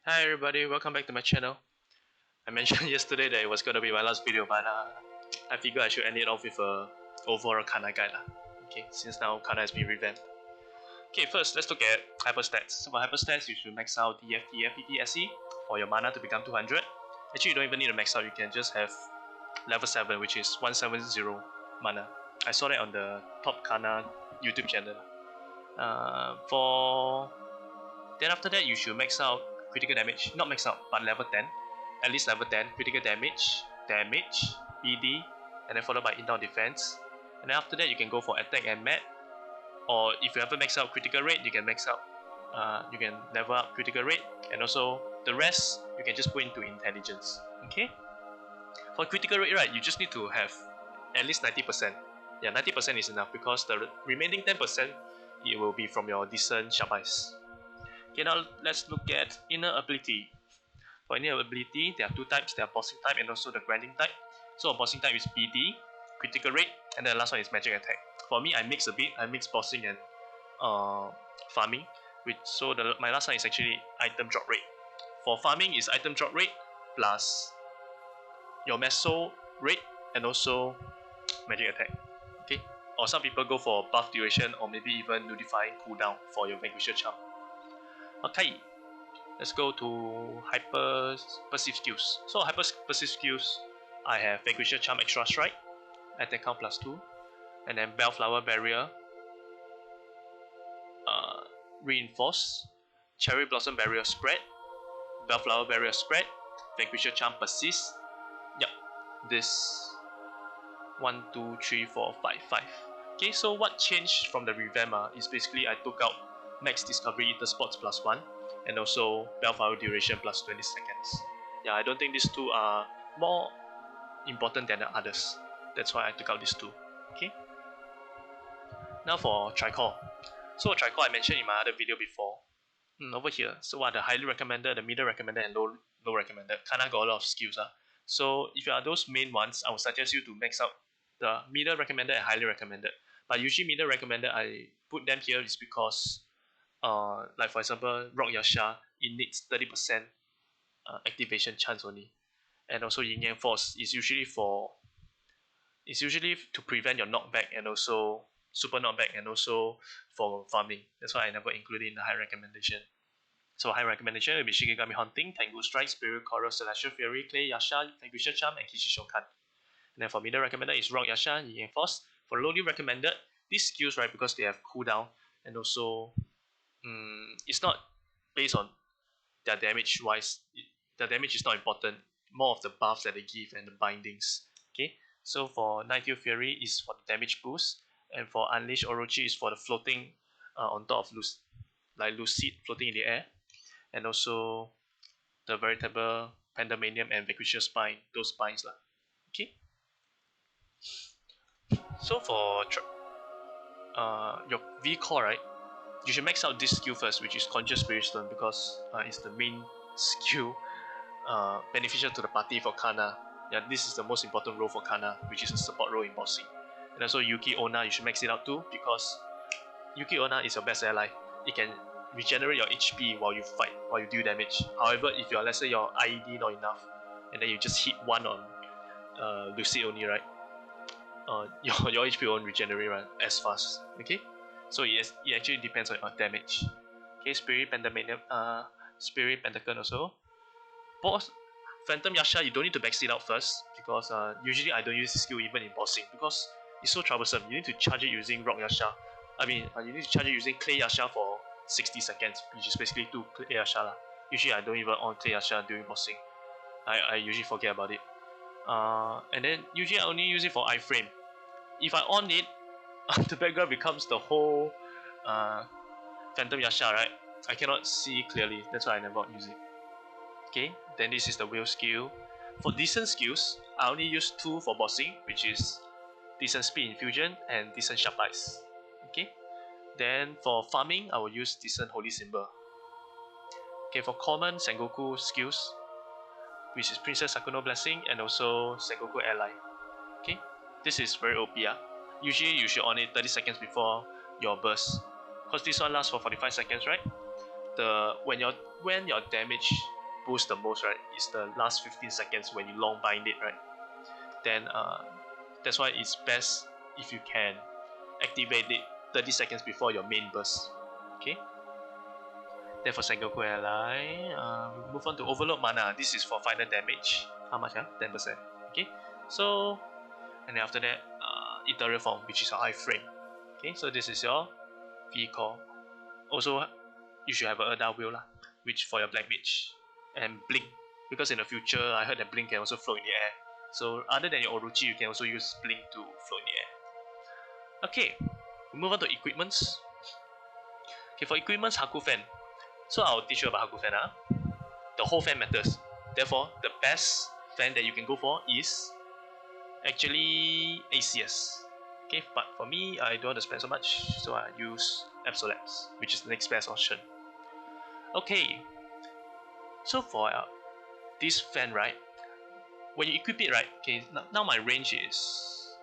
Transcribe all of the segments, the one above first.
Hi everybody, welcome back to my channel. I mentioned yesterday that it was gonna be my last video, but I figured I should end it off with a overall Kanna guide lah. Okay, since now Kanna has been revamped. Okay, first let's look at hyperstats. So for hyperstats, you should max out DFT, FPT, SE for your mana to become 200. Actually, you don't even need to max out. You can just have level 7, which is 170 mana. I saw that on the Top Kanna YouTube channel. Then after that, you should max out critical damage. Not max out, but level 10. At least level 10. Critical damage, BD, and then followed by indoor defense. And then after that, you can go for attack and mat. Or if you haven't max out critical rate, you can max out. You can level up critical rate, and also the rest you can just put into intelligence. Okay. For critical rate, right, you just need to have at least 90%. Yeah, 90% is enough because the remaining 10% it will be from your decent sharp eyes. Okay, now let's look at inner ability. For inner ability, there are two types. There are bossing type and also the grinding type. So a bossing type is BD, critical rate, and then the last one is magic attack. For me, I mix a bit. I mix bossing and farming. So my last one is actually item drop rate. For farming is item drop rate plus your Mesos rate and also magic attack. Okay, or some people go for buff duration or maybe even nudifying cooldown for your Vanquisher charm. Okay, let's go to hyper perceive skills. So hyper perceive skills, I have Vanquisher charm extra strike, attack count +2, and then Bellflower barrier, reinforce, cherry blossom barrier spread, Bellflower barrier spread, Vanquisher charm persist. Yep, this 1, 2, 3, 4, 5, 5. Okay, so what changed from the revamp is basically I took out max discovery eater spots +1 and also Bellflower duration +20 seconds. Yeah, I don't think these two are more important than the others. That's why I took out these two. Okay. Now for Tricore. So Tricore I mentioned in my other video before. Over here. So what are the highly recommended, the middle recommended, and low recommended? Kanna got a lot of skills. So if you are those main ones, I would suggest you to max out the middle recommended and highly recommended. But usually middle recommended, I put them here is because like for example, Rock Yaksha, it needs 30% activation chance only. And also Yin Yang Force is usually to prevent your knockback and also super knockback and also for farming. That's why I never included in the high recommendation. So high recommendation will be Shikigami Hunting, Tengu Strike, Spirit Coral, Celestial Fury, Clay Yaksha, Vanquisher Charm, and Kishin. And then for middle recommended is Rock Yaksha, Yin Yang Force. For lowly recommended, these skills, right, because they have cooldown and also it's not based on their damage wise. The damage is not important. More of the buffs that they give and the bindings. Okay, so for Nightfield Fury is for the damage boost, and for Unleash Orochi is for the floating on top of Lucid floating in the air, and also the veritable Pandemonium and Vanquisher Spine, those spines lah. Okay. So for your V core, right, you should max out this skill first, which is Conscious Spirit Stone, because it's the main skill beneficial to the party for Kanna. Yeah, this is the most important role for Kanna, which is a support role in bossing. And also Yuki Onna, you should max it out too, because Yuki Onna is your best ally. It can regenerate your HP while you fight, while you deal damage. However, if your, let's say your IED not enough, and then you just hit one on Lucid only, right? Your HP won't regenerate right, as fast. Okay, so it actually depends on your damage. Okay, Spirit Pandemonium, Spirit Pentacle also. Boss Phantom Yaksha, you don't need to max it out first because usually I don't use this skill even in bossing because it's so troublesome. You need to charge it using Rock Yaksha. You need to charge it using Clay Yaksha for 60 seconds, which is basically 2 Clay Yaksha lah. Usually I don't even on Clay Yaksha during bossing. I usually forget about it. And then usually I only use it for iframe. If I on it, the background becomes the whole Phantom Yaksha, right? I cannot see clearly. That's why I never use it. Okay, then this is the wheel skill. For decent skills, I only use 2 for bossing, which is decent speed infusion and decent sharp eyes. Okay, then for farming, I will use decent holy symbol. Okay, for common Sengoku skills, which is Princess Sakuno Blessing and also Sengoku Ally. Okay, this is very OP. Usually you should on it 30 seconds before your burst, because this one lasts for 45 seconds, right? When your damage boost the most, right, is the last 15 seconds when you long bind it, right? Then that's why it's best if you can activate it 30 seconds before your main burst. Okay. Then for Sengoku Ally, we move on to Overload Mana. This is for final damage. How much? 10%. Okay. So, and then after that, Ethereal Form, which is your iframe. Okay. So this is your vehicle. Also, you should have a Erda Wheel lah, which for your Black Mage. And Blink, because in the future, I heard that Blink can also float in the air. So other than your Orochi, you can also use Blink to float in the air. Okay, we move on to equipments. Okay, for equipments, Haku Fan. So I'll teach you about Haku Fan. The whole fan matters. Therefore, the best fan that you can go for is actually ACS. Okay, but for me, I don't want to spend so much, so I use Absolapse, which is the next best option. Okay, so for this fan, right, when you equip it, right, okay, now my range is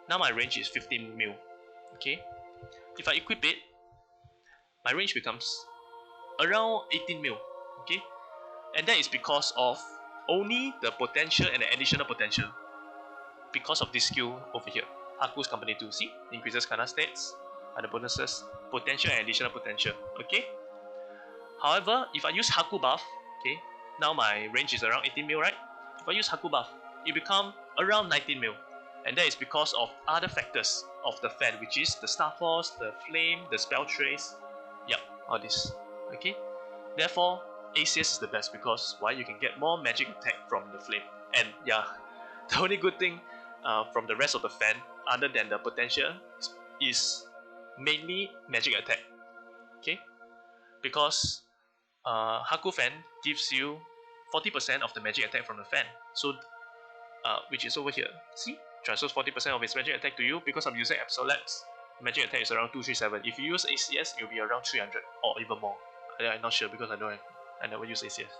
15 mil. Okay, if I equip it, my range becomes around 18 mil. Okay, and that is because of only the potential and the additional potential. Because of this skill over here, Haku's Company 2, see, increases Kanna stats, other bonuses, potential and additional potential. Okay. However, if I use Haku buff, okay, now my range is around 18 mil, right? If I use Haku buff, it become around 19 mil, and that is because of other factors of the fan, which is the Star Force, the Flame, the Spell Trace, yep, all this. Okay. Therefore, ACS is the best because why? You can get more magic attack from the Flame, and yeah, the only good thing from the rest of the fan, other than the potential, is mainly magic attack. Okay, because Haku Fan gives you 40% of the magic attack from the fan. So, which is over here. See, transfers 40% of its magic attack to you. Because I'm using Absolapse, magic attack is around 237. If you use ACS, it will be around 300 or even more. I'm not sure because I never use ACS.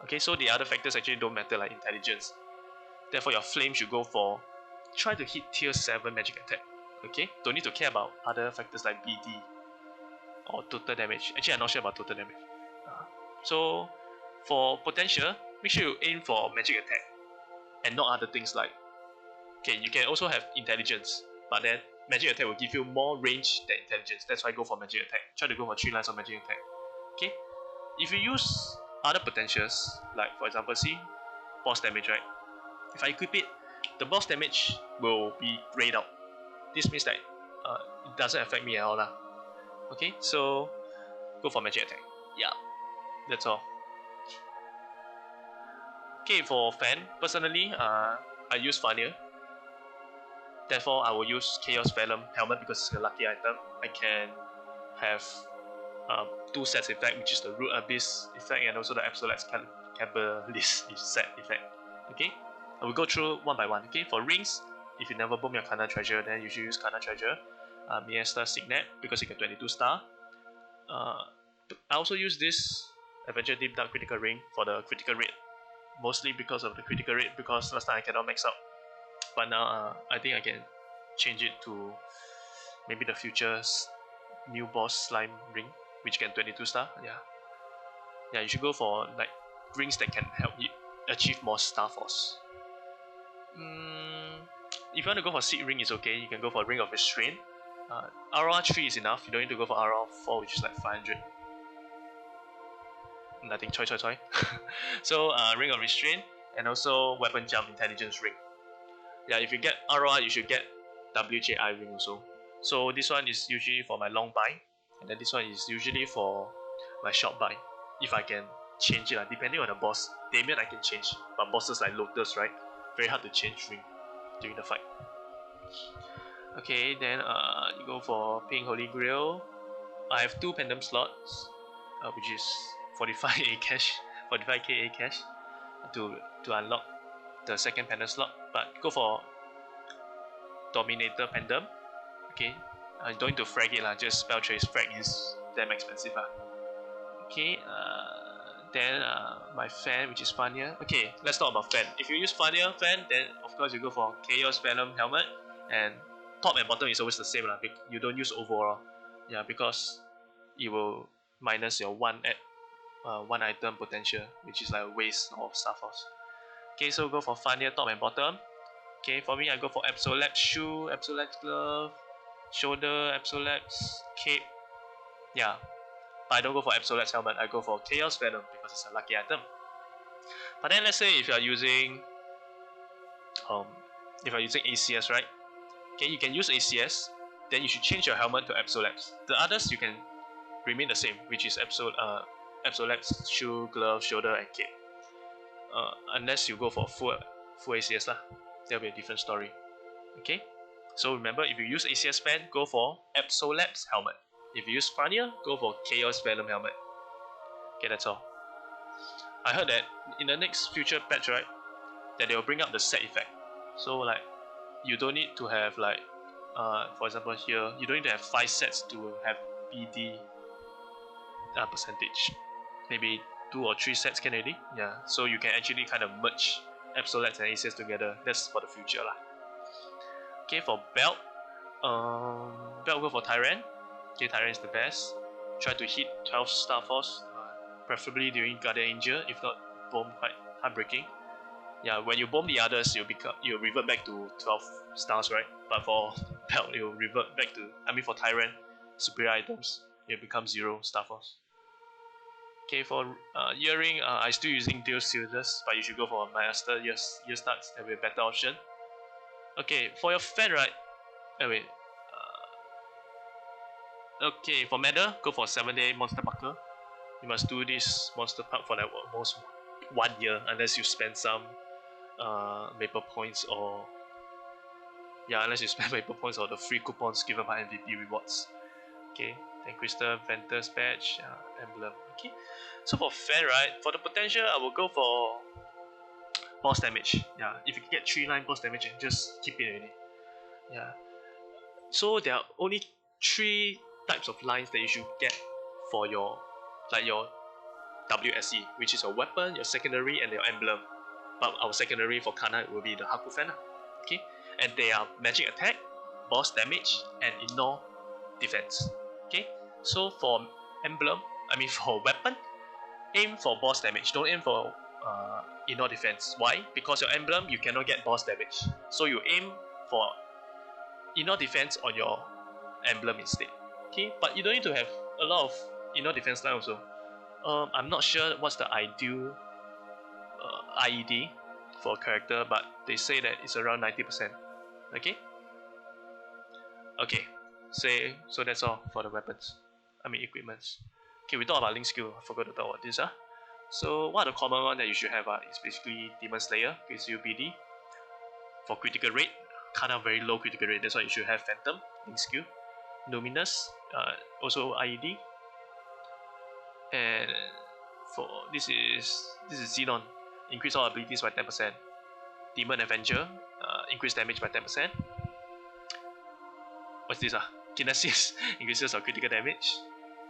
Okay, so the other factors actually don't matter, like intelligence. Therefore, your flame should go for try to hit tier 7 magic attack. Okay, don't need to care about other factors like BD or total damage. Actually, I'm not sure about total damage. So for potential, make sure you aim for magic attack and not other things like, okay, you can also have intelligence, but then magic attack will give you more range than intelligence. That's why I go for magic attack. Try to go for 3 lines of magic attack. Okay, if you use other potentials, like for example, see, boss damage, right? If I equip it, the boss damage will be grayed out. This means that it doesn't affect me at all lah. Okay, so go for magic attack. Yeah, that's all. Okay, for fan, personally, I use Fania. Therefore, I will use Chaos Vellum Helmet because it's a lucky item. I can have 2 sets effect, which is the Root Abyss effect and also the Absolute Cabalist set effect. Okay, I will go through one by one. Okay, for rings, if you never bomb your Kanna treasure, then you should use Kanna treasure. Miesta Signet because you get 22 star. I also use this Adventure Deep Dark critical ring for the critical rate, mostly because of the critical rate, because last time I cannot max out, but now I think I can change it to maybe the future new boss slime ring, which can 22 star. Yeah, you should go for like rings that can help you achieve more Star Force. If you want to go for Seed Ring, it's okay. You can go for Ring of Restraint. RR 3 is enough. You don't need to go for RR 4, which is like 500. Nothing, choi. So Ring of Restraint and also Weapon Jump Intelligence Ring. Yeah, if you get RR, you should get WJI Ring also. So this one is usually for my long buy, and then this one is usually for my short buy. If I can change it, depending on the boss. Damien I can change, but bosses like Lotus, right, very hard to change ring during the fight. Okay, then you go for Pink Holy Grail. I have 2 Pendulum slots, which is 45k A cash to unlock the second Pendulum slot. But go for Dominator Pendulum. Okay, you don't need to frag it, just Spell Trace. Frag is damn expensive. Okay, then my fan, which is Fania. Okay, let's talk about fan. If you use Fania fan, then of course you go for Chaos Venom Helmet, and top and bottom is always the same. You don't use overall. Yeah, because it will minus your 1 at one item potential, which is like waist or Star Force. Okay, so go for funnier top and bottom. Okay, for me I go for Absolute shoe, Absolute glove, shoulder, Absolute cape. Yeah, but I don't go for Absolute helmet. I go for Chaos Venom because it's a lucky item. But then let's say if you are using ACS, right? Okay, you can use ACS. Then you should change your helmet to Absolute. The others you can remain the same, which is Absolute shoe, glove, shoulder, and cape. Unless you go for full ACS lah, that'll be a different story. Okay, so remember, if you use ACS fan, go for Absolute's helmet. If you use Fania, go for Chaos Venom helmet. Okay, that's all. I heard that in the next future patch, right, that they will bring up the set effect. So like, you don't need to have like, for example here, you don't need to have 5 sets to have BD percentage. Maybe 2 or 3 sets can already. Yeah, so you can actually kind of merge Absolute and ACS together. That's for the future lah. Okay, for belt, go for Tyrant. Okay, Tyrant is the best. Try to hit 12 Star Force, preferably during Guardian Angel. If not, bomb quite heartbreaking. Yeah, when you bomb the others, you'll revert back to 12 stars, right? But for belt, you'll revert back to, for Tyrant, superior items, it becomes 0 Star Force. Okay, for earring, I'm still using dual scissors, but you should go for Master year starts. That'll be a better option. Okay, for your fan, right? Wait. Okay, for medal, go for 7-day monster buckler. You must do this monster park for like almost 1 year, unless you spend some maple points or unless you spend maple points or the free coupons given by MVP rewards. Okay, then Crystal Ventus badge, emblem. Okay, so for fan, right, for the potential, I will go for boss damage. Yeah, if you can get 3-line boss damage, just keep it already. Yeah, so there are only 3 types of lines that you should get for your WSE, which is your weapon, your secondary, and your emblem. But our secondary for Kanna will be the Haku Fan. Okay, and they are magic attack, boss damage, and ignore defense. Okay, so for emblem, for weapon, aim for boss damage. Don't aim for ignore defense. Why? Because your emblem you cannot get boss damage, so you aim for ignore defense on your emblem instead. Okay, but you don't need to have a lot of ignore defense line also. I'm not sure what's the ideal IED for a character, but they say that it's around 90%. Okay. Okay. So that's all for the weapons. Equipments. Okay, we talked about link skill. I forgot to talk about this. So what are the common one that you should have? Is basically Demon Slayer, UBD. For critical rate, kind of very low critical rate. That's why you should have Phantom link skill. Luminous, also IED. And for this is Xenon, increase all abilities by 10%. Demon Avenger, increase damage by 10%. What's this? Kinesis, increases our critical damage.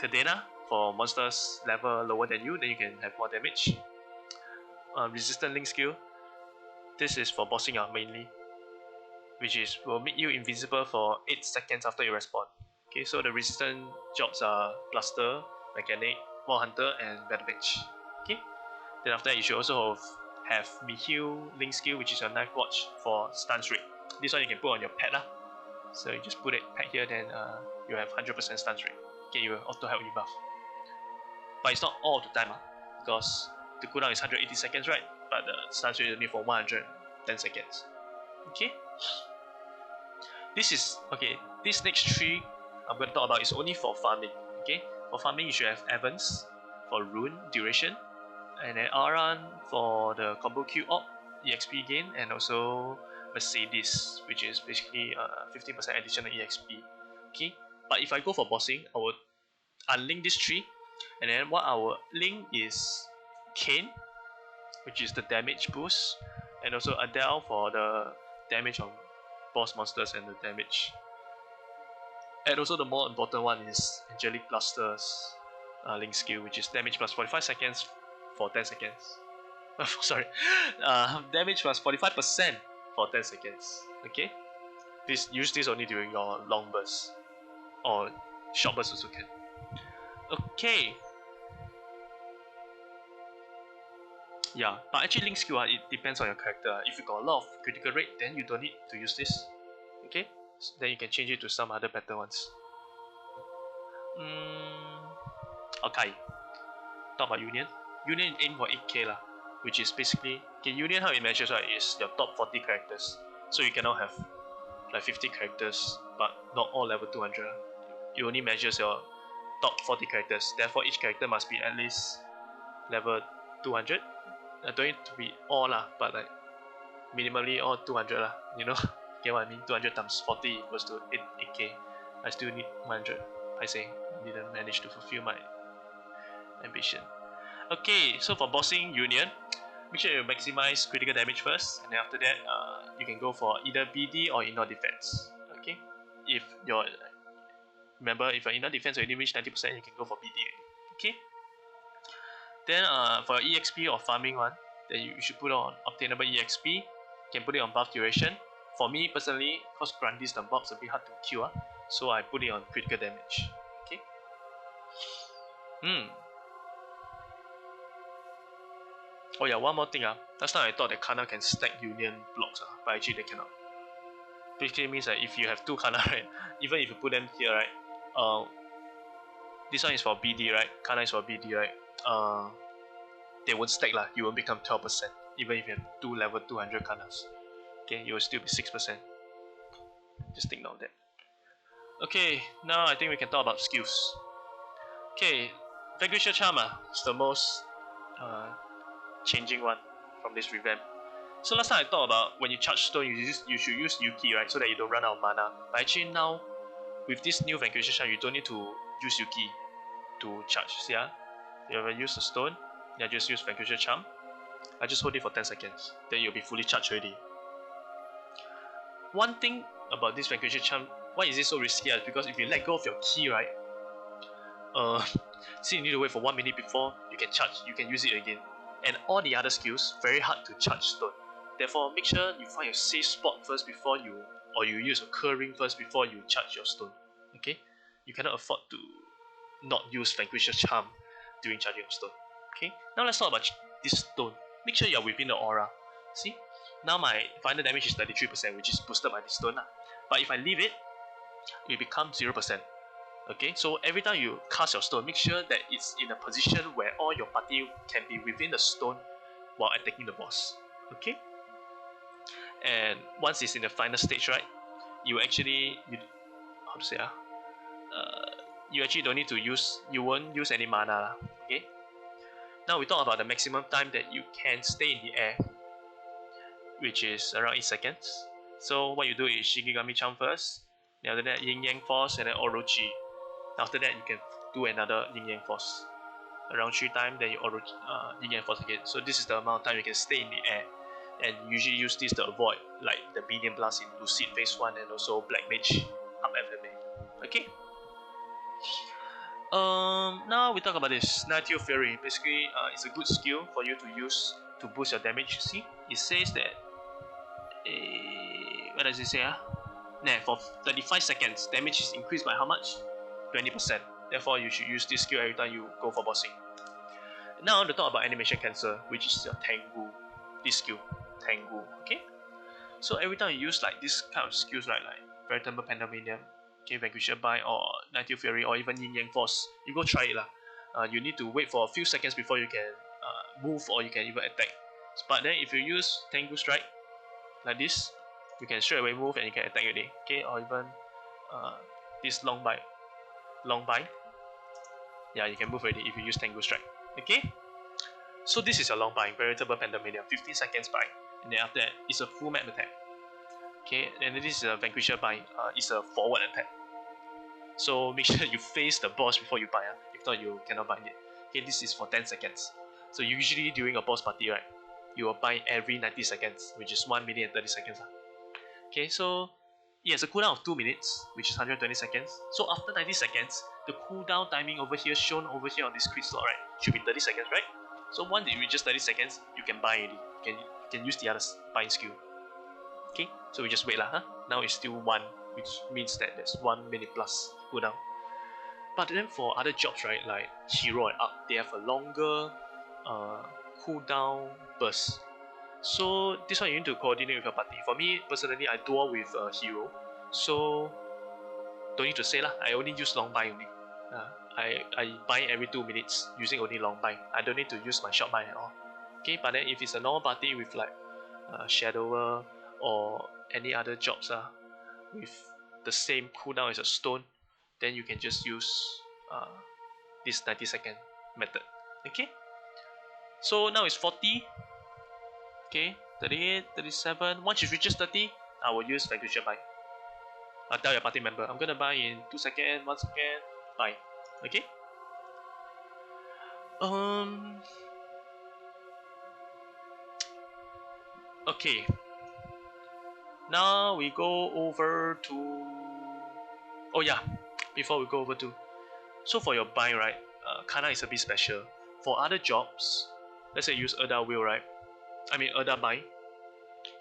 Cadena, for monsters level lower than you, then you can have more damage. Resistant link skill, this is for bossing mainly, which will make you invisible for 8 seconds after you respawn. Okay, so the resistant jobs are Blaster, Mechanic, War Hunter, and Battle Mage. Okay, then after that you should also have Mihil link skill, which is your knife watch for stance rate. This one you can put on your pet lah. So you just put it pet here, then you have 100% stance rate. Okay, you will auto help you buff. But it's not all the time because the cooldown is 180 seconds, right? But the stance rate is only for 110 seconds. Okay. This next 3 I'm going to talk about is only for farming. Okay, for farming you should have Evans for rune duration, and then Aran for the combo Q op, EXP gain, and also Mercedes, which is basically 15% additional EXP. Okay, but if I go for bossing, I would unlink these 3, and then what I will link is Kane, which is the damage boost, and also Adele for the damage on boss monsters and the damage. And also the more important one is Angelic Blaster's link skill, which is damage plus 45 seconds for 10 seconds. Damage plus 45% for 10 seconds. Okay, use this only during your long burst, or short burst also can. Okay, Yeah, but actually link skill, it depends on your character. If you got a lot of critical rate, then you don't need to use this. Okay, so then you can change it to some other better ones. Okay, talk about Union. Union aim for 8k lah, which is basically, okay, Union how it measures right is your top 40 characters. So you cannot have like 50 characters, but not all level 200. It only measures your top 40 characters. Therefore, each character must be at least level 200. I don't need to be all lah, but like minimally all 200 lah. You know, get what I mean? 200 times 40 equals to 8k. I still need 100. I say didn't manage to fulfill my ambition. Okay, so for bossing Union, make sure you maximize critical damage first, and then after that, you can go for either BD or indoor defense. Okay, if your remember if your indoor defense already reach 90%, you can go for BD. Okay, then for your EXP or farming one, then you should put on obtainable EXP. You can put it on buff duration. For me personally, because Grandis the mobs a bit hard to kill, so I put it on critical damage. Okay. Oh yeah, one more thing. Last time I thought that Kanna can stack Union blocks, but actually they cannot. Basically means that if you have two Kanna, right, even if you put them here, right, this one is for BD, right, Kanna is for BD, right, they won't stack lah, you won't become 12%, even if you have two level 200 Kannas. Okay, you will still be 6%. Just take note of that. Okay, now I think we can talk about skills. Okay, Vanquisher Charm is the most changing one from this revamp. So last time I thought about when you charge stone, you should use Yuki, right, so that you don't run out of mana. But actually now, with this new Vanquisher Charm, you don't need to use Yuki to charge. See, you ever use the stone, then just use Vanquisher Charm. I just hold it for 10 seconds, then you'll be fully charged already. One thing about this Vanquisher Charm, why is it so risky? Because if you let go of your key, right, see, you need to wait for 1 minute before you can charge, you can use it again. And all the other skills, very hard to charge stone. Therefore, make sure you find a safe spot first before you, or you use a curl ring first before you charge your stone. Okay? You cannot afford to not use Vanquisher Charm during charging of stone. Okay? Now let's talk about this stone. Make sure you're within the aura. See? Now my final damage is 33%, which is boosted by this stone. But if I leave it, it becomes 0%. Okay, so every time you cast your stone, make sure that it's in a position where all your party can be within the stone while attacking the boss. Okay, and once it's in the final stage, right, you actually you actually don't need to use, you won't use any mana. Okay, now we talk about the maximum time that you can stay in the air, which is around 8 seconds. So what you do is Shikigami Charm first, then after that Yin Yang Force, and then Orochi. After that, you can do another Yin Yang Force. Around 3 times, then you Yin Yang Force again. So this is the amount of time you can stay in the air. And you usually use this to avoid like the Medium Blast in Lucid Phase 1 and also Black Mage up FMA. Okay. Now we talk about this Untitled Fury. Basically, it's a good skill for you to use to boost your damage. See, it says that. What does it say? For 35 seconds, damage is increased by how much? 20%. Therefore, you should use this skill every time you go for bossing. Now, I want to talk about animation cancel, which is your Tengu. This skill, Tengu. Okay. So every time you use like this kind of skills, right, like Veritable Pandemonium, okay, Vanquisher Bind, or Untitled Fury, or even Yin Yang Force, you go try it lah. You need to wait for a few seconds before you can move or you can even attack. But then if you use Tengu Strike like this, you can straight away move and you can attack already. Okay, or even this long bind. Yeah, you can move already if you use Tengu Strike. Okay? So this is your long bind, Veritable Pandemonium, 15 seconds bind. And then after that, it's a full map attack. Okay, and then this is a Vanquisher bind, it's a forward attack. So make sure you face the boss before you bind, if not you cannot bind it. Okay, this is for 10 seconds. So usually during a boss party, right, you will bind every 90 seconds, which is 1 minute and 30 seconds. Okay, so it has a cooldown of 2 minutes, which is 120 seconds. So after 90 seconds, the cooldown timing over here, shown over here on this crit slot, right, should be 30 seconds, right? So once it reaches 30 seconds, you can buy already. You can use the other buying skill. Okay, so we just wait lah. Now it's still 1, which means that there's 1 minute plus cooldown. But then for other jobs, right, like Hero and up, they have a longer cooldown burst. So this one you need to coordinate with your party. For me personally, I duel with a hero, so don't need to say lah. I only use long bind only. I bind every 2 minutes using only long bind. I don't need to use my short bind at all. Okay, but then if it's a normal party with like shadower or any other jobs with the same cooldown as a stone, then you can just use this 90-second method. Okay, so now it's 40. Okay, 38, 37. Once it reaches 30, I will use Vanquisher buy. I'll tell your party member, I'm gonna buy in 2 seconds, 1 second, buy. Okay? Okay. Now we go over to... Oh yeah, before we go over to... So for your buy, right, Kanna is a bit special. For other jobs, let's say you use Erda Will, right? Erda buy.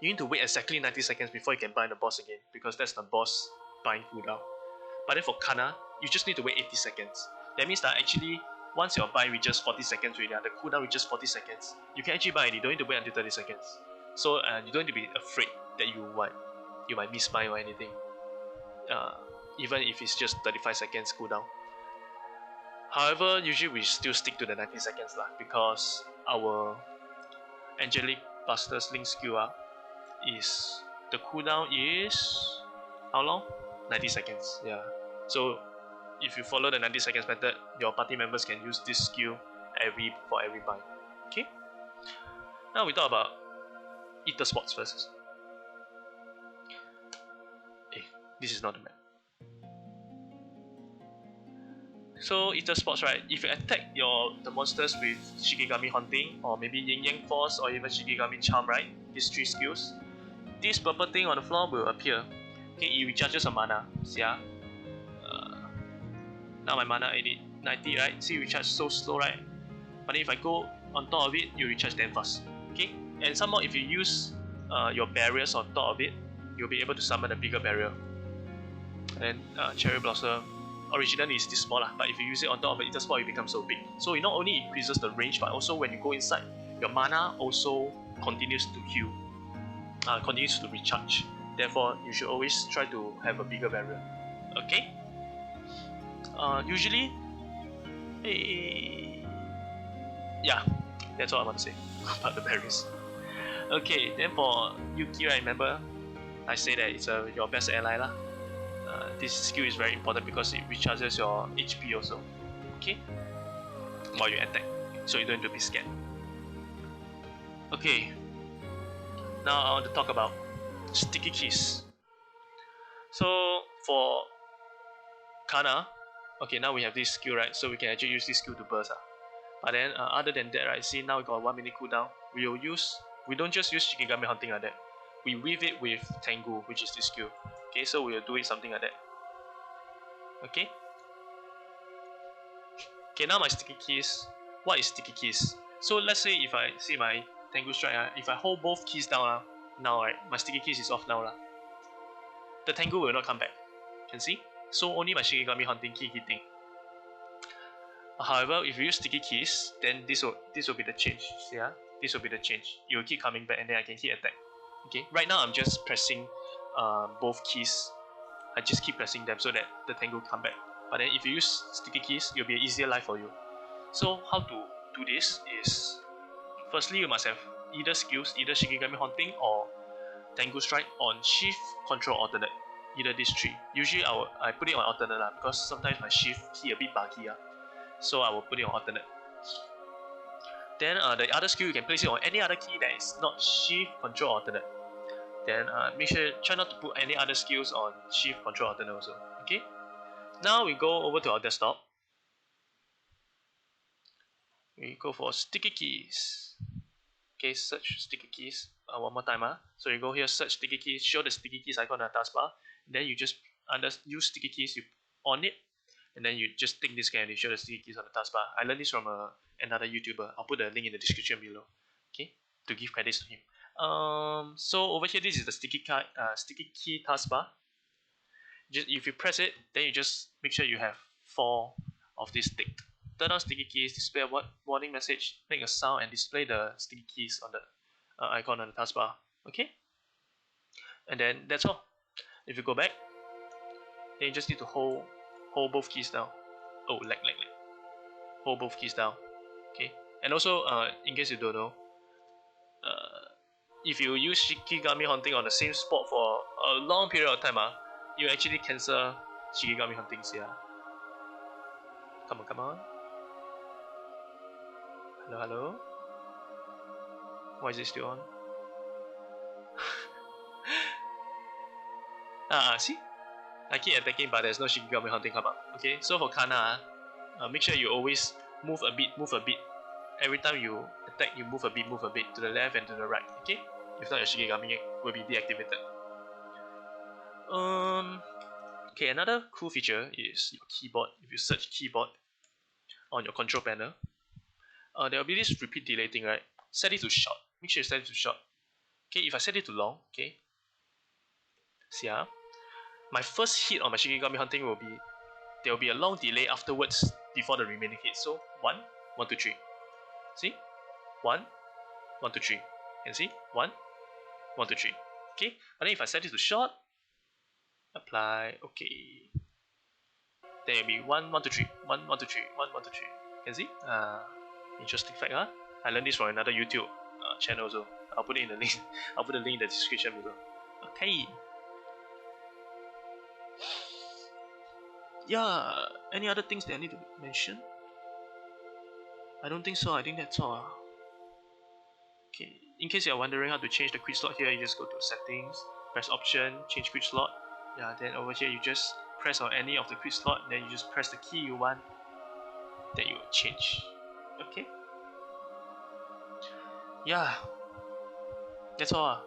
You need to wait exactly 90 seconds before you can bind the boss again, because that's the boss bind cooldown. But then for Kanna, you just need to wait 80 seconds. That means that actually, once your bind reaches 40 seconds already, the cooldown reaches 40 seconds, you can actually bind it. You don't need to wait until 30 seconds. So you don't need to be afraid that you might miss bind or anything. Even if it's just 35 seconds cooldown. However, usually we still stick to the 90 seconds lah, because our Angelic Buster's Link skill is the cooldown is how long? 90 seconds. Yeah. So if you follow the 90 seconds method, your party members can use this skill for every bind. Okay. Now we talk about Ether Spots first. This is not the map. So Ether Spots, right? If you attack the monsters with Shikigami Haunting or maybe Yin Yang Force or even Shikigami Charm, right? These 3 skills. This purple thing on the floor will appear. Okay, it recharges a mana. See now my mana 90, right? See, it recharges so slow, right? But if I go on top of it, you recharge damn fast. Okay, and somehow if you use your barriers on top of it, you'll be able to summon a bigger barrier. And Cherry Blossom originally is this small, but if you use it on top of it, Ether Spot, it becomes so big. So it not only increases the range, but also when you go inside, your mana also continues to heal, continues to recharge. Therefore, you should always try to have a bigger barrier. Okay? Usually, yeah, that's all I want to say about the barriers. Okay, then for Yuki, right, remember I say that it's your best ally lah. This skill is very important because it recharges your HP also. Okay? While you attack, so you don't need to be scared. Okay. Now I want to talk about sticky keys. So for Kanna, okay, now we have this skill, right? So we can actually use this skill to burst. But then other than that, right, see now we got 1 minute cooldown. We don't just use Shikigami Hunting like that. We weave it with Tengu, which is this skill. Okay, so we'll do it something like that. Okay. Okay, now my sticky keys. What is sticky keys? So let's say if I see my Tengu strike, if I hold both keys down now, right, my sticky keys is off now. The Tengu will not come back. Can see? So only my Shikigami Hunting key hitting. However, if you use sticky keys, then this will be the change. See, this will be the change. It will keep coming back, and then I can hit attack. Okay. Right now I'm just pressing both keys. I just keep pressing them so that the Tengu come back. But then if you use sticky keys, it'll be an easier life for you. So how to do this is, firstly you must have either skills, either Shikigami Haunting or Tengu Strike on Shift, Control, Alternate. Either these 3. Usually I put it on Alternate because sometimes my Shift key a bit buggy. So I will put it on Alternate. Then the other skill, you can place it on any other key that is not Shift, Control, Alternate. Then make sure, try not to put any other skills on Shift, Control, Alternate also. Okay. Now we go over to our desktop. We go for sticky keys. Okay, search sticky keys. One more time. So you go here, search sticky keys, show the sticky keys icon on the taskbar. Then you just use sticky keys, you on it, and then you just take this scan and you show the sticky keys on the taskbar. I learned this from another YouTuber. I'll put the link in the description below. Okay, to give credits to him. So over here, this is the sticky key taskbar. If you press it, then you just make sure you have 4 of this ticked. turn on sticky keys, display a warning message, make a sound, and display the sticky keys on the icon on the taskbar. Okay? And then that's all. If you go back, then you just need to hold both keys down. Oh, lag. Hold both keys down. Okay? And also, in case you don't know, if you use Shikigami Haunting on the same spot for a long period of time, you actually cancel Shikigami Hauntings, yeah. Come on. Hello? Why is it still on? See? I keep attacking, but there's no Shikigami Haunting come up. Okay, so for Kanna, make sure you always move a bit. Every time you attack, you move a bit to the left and to the right. Okay, if not, your Shikigami will be deactivated. Okay, another cool feature is your keyboard. If you search keyboard on your control panel, there will be this repeat delay thing, right? Set it to short. Make sure you set it to short. Okay, if I set it to long, okay, see my first hit on my Shikigami Hunting will be, there will be a long delay afterwards before the remaining hits. So 1, 1, 2, 3. See? 1, 1, 2, 3. Can see? 1, 1, 2, 3. Okay, but then if I set it to short, apply, okay. Then it'll be 1, 1, 2, 3, 1, 1, 2, 3, 1, 1, 2, 3. Can see? Interesting fact, I learned this from another YouTube channel also. I'll put it in the link. I'll put the link in the description below. Okay. Yeah, any other things that I need to mention? I don't think so. I think that's all. Okay, in case you're wondering how to change the quick slot here, you just go to settings, press option, change quick slot. Yeah, then over here you just press on any of the quick slot, then you just press the key you want, then you change. Okay. Yeah, that's all.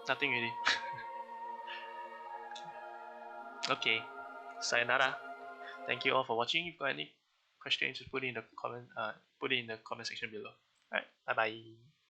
Nothing really. Okay, sayonara. Thank you all for watching. If you got any questions, just put it in the comment section below. Alright, bye bye.